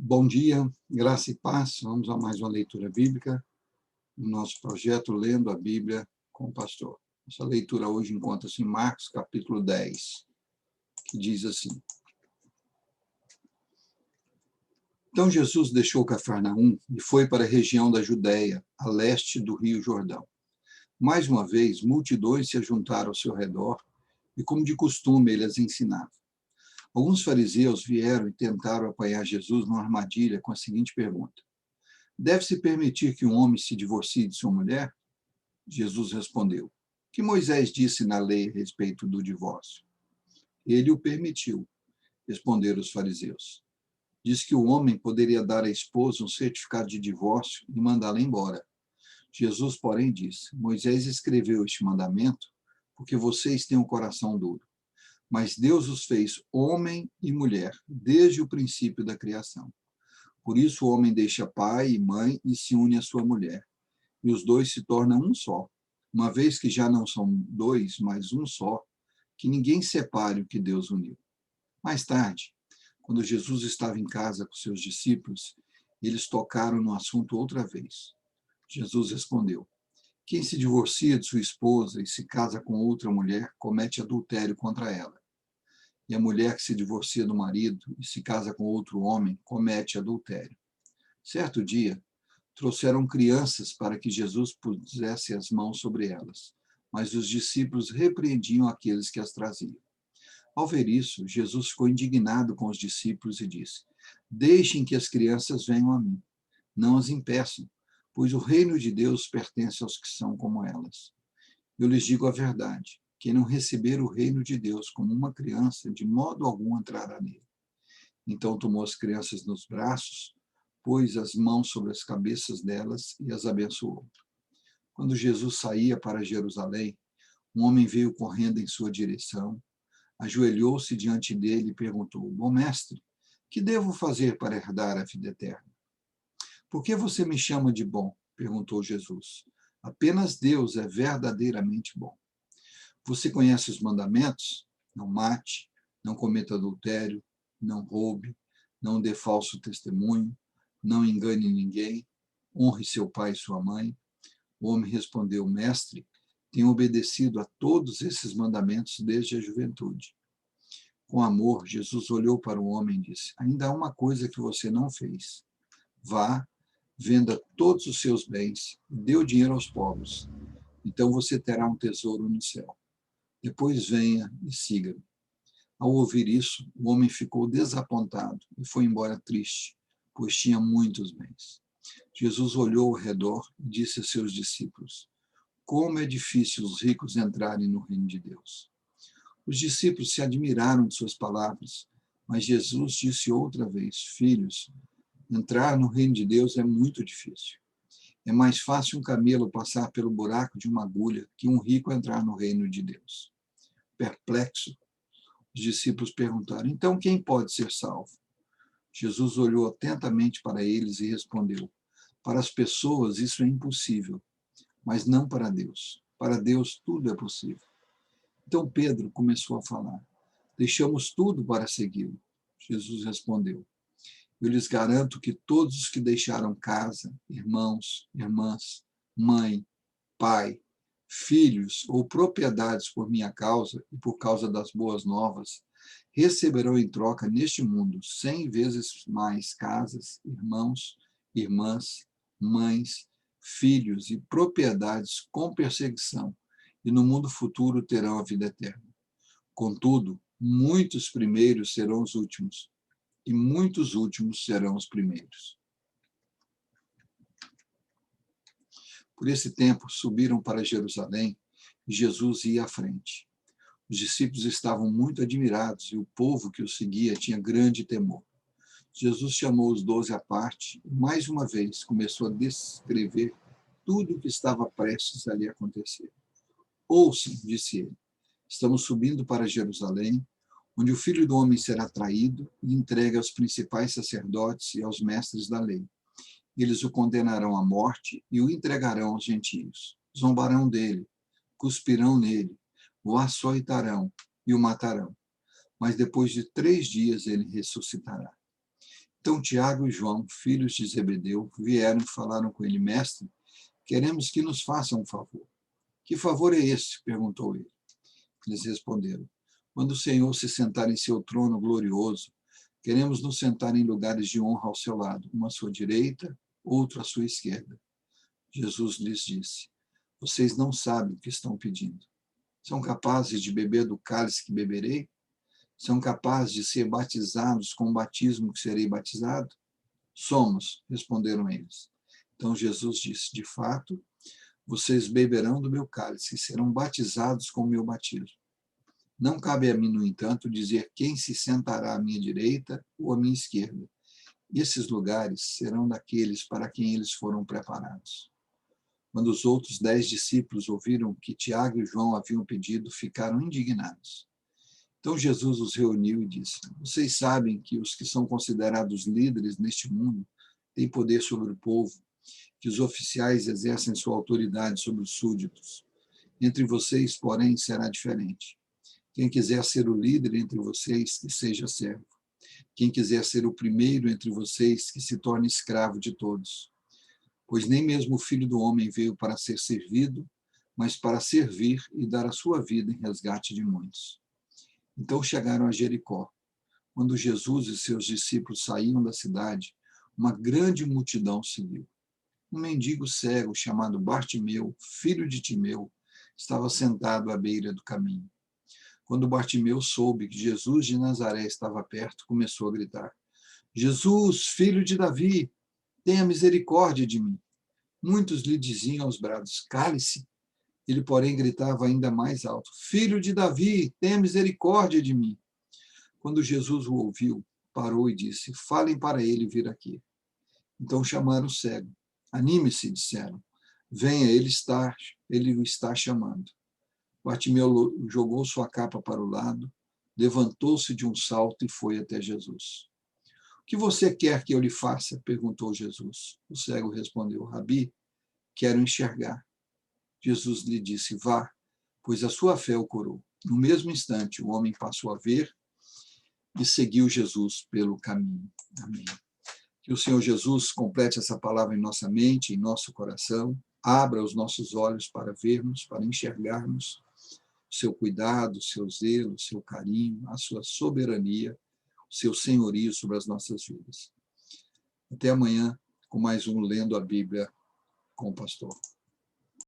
Bom dia, graça e paz. Vamos a mais uma leitura bíblica no nosso projeto Lendo a Bíblia com o Pastor. Essa leitura hoje encontra-se em Marcos, capítulo 10, que diz assim: Então Jesus deixou Cafarnaum e foi para a região da Judéia, a leste do rio Jordão. Mais uma vez, multidões se ajuntaram ao seu redor e, como de costume, ele as ensinava. Alguns fariseus vieram e tentaram apanhar Jesus numa armadilha com a seguinte pergunta: Deve-se permitir que um homem se divorcie de sua mulher? Jesus respondeu: Que Moisés disse na lei a respeito do divórcio? Ele o permitiu, responderam os fariseus. Diz que o homem poderia dar à esposa um certificado de divórcio e mandá-la embora. Jesus, porém, disse: Moisés escreveu este mandamento porque vocês têm um coração duro. Mas Deus os fez homem e mulher desde o princípio da criação. Por isso o homem deixa pai e mãe e se une à sua mulher, e os dois se tornam um só. Uma vez que já não são dois, mas um só, que ninguém separe o que Deus uniu. Mais tarde, quando Jesus estava em casa com seus discípulos, eles tocaram no assunto outra vez. Jesus respondeu: Quem se divorcia de sua esposa e se casa com outra mulher, comete adultério contra ela. E a mulher que se divorcia do marido e se casa com outro homem, comete adultério. Certo dia, trouxeram crianças para que Jesus pusesse as mãos sobre elas, mas os discípulos repreendiam aqueles que as traziam. Ao ver isso, Jesus ficou indignado com os discípulos e disse: Deixem que as crianças venham a mim, não as impeçam, pois o reino de Deus pertence aos que são como elas. Eu lhes digo a verdade: quem não receber o reino de Deus como uma criança, de modo algum entrará nele. Então tomou as crianças nos braços, pôs as mãos sobre as cabeças delas e as abençoou. Quando Jesus saía para Jerusalém, um homem veio correndo em sua direção, ajoelhou-se diante dele e perguntou: Bom mestre, que devo fazer para herdar a vida eterna? Por que você me chama de bom? Perguntou Jesus. Apenas Deus é verdadeiramente bom. Você conhece os mandamentos? Não mate, não cometa adultério, não roube, não dê falso testemunho, não engane ninguém, honre seu pai e sua mãe. O homem respondeu: Mestre, tenho obedecido a todos esses mandamentos desde a juventude. Com amor, Jesus olhou para o homem e disse: Ainda há uma coisa que você não fez. Vá, venda todos os seus bens e dê o dinheiro aos pobres. Então você terá um tesouro no céu. Depois venha e siga-me. Ao ouvir isso, o homem ficou desapontado e foi embora triste, pois tinha muitos bens. Jesus olhou ao redor e disse a seus discípulos: Como é difícil os ricos entrarem no reino de Deus. Os discípulos se admiraram de suas palavras, mas Jesus disse outra vez: Filhos, entrar no reino de Deus é muito difícil. É mais fácil um camelo passar pelo buraco de uma agulha que um rico entrar no reino de Deus. Perplexo, os discípulos perguntaram: Então quem pode ser salvo? Jesus olhou atentamente para eles e respondeu: Para as pessoas isso é impossível, mas não para Deus. Para Deus tudo é possível. Então Pedro começou a falar: Deixamos tudo para segui-lo. Jesus respondeu: Eu lhes garanto que todos os que deixaram casa, irmãos, irmãs, mãe, pai, filhos ou propriedades por minha causa e por causa das boas novas, receberão em troca neste mundo 100 vezes mais casas, irmãos, irmãs, mães, filhos e propriedades com perseguição, e no mundo futuro terão a vida eterna. Contudo, muitos primeiros serão os últimos, e muitos últimos serão os primeiros. Por esse tempo, subiram para Jerusalém e Jesus ia à frente. Os discípulos estavam muito admirados e o povo que o seguia tinha grande temor. Jesus chamou os 12 à parte e, mais uma vez, começou a descrever tudo o que estava prestes a lhe acontecer. Ouçam, disse ele, estamos subindo para Jerusalém, onde o Filho do Homem será traído e entregue aos principais sacerdotes e aos mestres da lei. Eles o condenarão à morte e o entregarão aos gentios. Zombarão dele, cuspirão nele, o açoitarão e o matarão. Mas depois de 3 dias ele ressuscitará. Então Tiago e João, filhos de Zebedeu, vieram e falaram com ele: Mestre, queremos que nos faça um favor. Que favor é esse? Perguntou ele. Eles responderam: Quando o Senhor se sentar em seu trono glorioso, queremos nos sentar em lugares de honra ao seu lado, uma à sua direita, outro à sua esquerda. Jesus lhes disse: Vocês não sabem o que estão pedindo. São capazes de beber do cálice que beberei? São capazes de ser batizados com o batismo que serei batizado? Somos, responderam eles. Então Jesus disse: De fato, vocês beberão do meu cálice e serão batizados com o meu batismo. Não cabe a mim, no entanto, dizer quem se sentará à minha direita ou à minha esquerda. Esses lugares serão daqueles para quem eles foram preparados. Quando os outros 10 discípulos ouviram o que Tiago e João haviam pedido, ficaram indignados. Então Jesus os reuniu e disse: Vocês sabem que os que são considerados líderes neste mundo têm poder sobre o povo, que os oficiais exercem sua autoridade sobre os súditos. Entre vocês, porém, será diferente. Quem quiser ser o líder entre vocês, que seja servo. Quem quiser ser o primeiro entre vocês, que se torne escravo de todos. Pois nem mesmo o Filho do Homem veio para ser servido, mas para servir e dar a sua vida em resgate de muitos. Então chegaram a Jericó. Quando Jesus e seus discípulos saíam da cidade, uma grande multidão seguiu. Um mendigo cego chamado Bartimeu, filho de Timeu, estava sentado à beira do caminho. Quando Bartimeu soube que Jesus de Nazaré estava perto, começou a gritar: Jesus, filho de Davi, tenha misericórdia de mim. Muitos lhe diziam aos brados: Cale-se. Ele, porém, gritava ainda mais alto: Filho de Davi, tenha misericórdia de mim. Quando Jesus o ouviu, parou e disse: Falem para ele vir aqui. Então chamaram o cego. Anime-se, disseram. Venha, ele o está chamando. Bartimeu jogou sua capa para o lado, levantou-se de um salto e foi até Jesus. O que você quer que eu lhe faça? Perguntou Jesus. O cego respondeu: Rabi, quero enxergar. Jesus lhe disse: Vá, pois a sua fé o curou. No mesmo instante, o homem passou a ver e seguiu Jesus pelo caminho. Amém. Que o Senhor Jesus complete essa palavra em nossa mente, em nosso coração, abra os nossos olhos para vermos, para enxergarmos o seu cuidado, o seu zelo, o seu carinho, a sua soberania, o seu senhorio sobre as nossas vidas. Até amanhã, com mais um Lendo a Bíblia com o Pastor.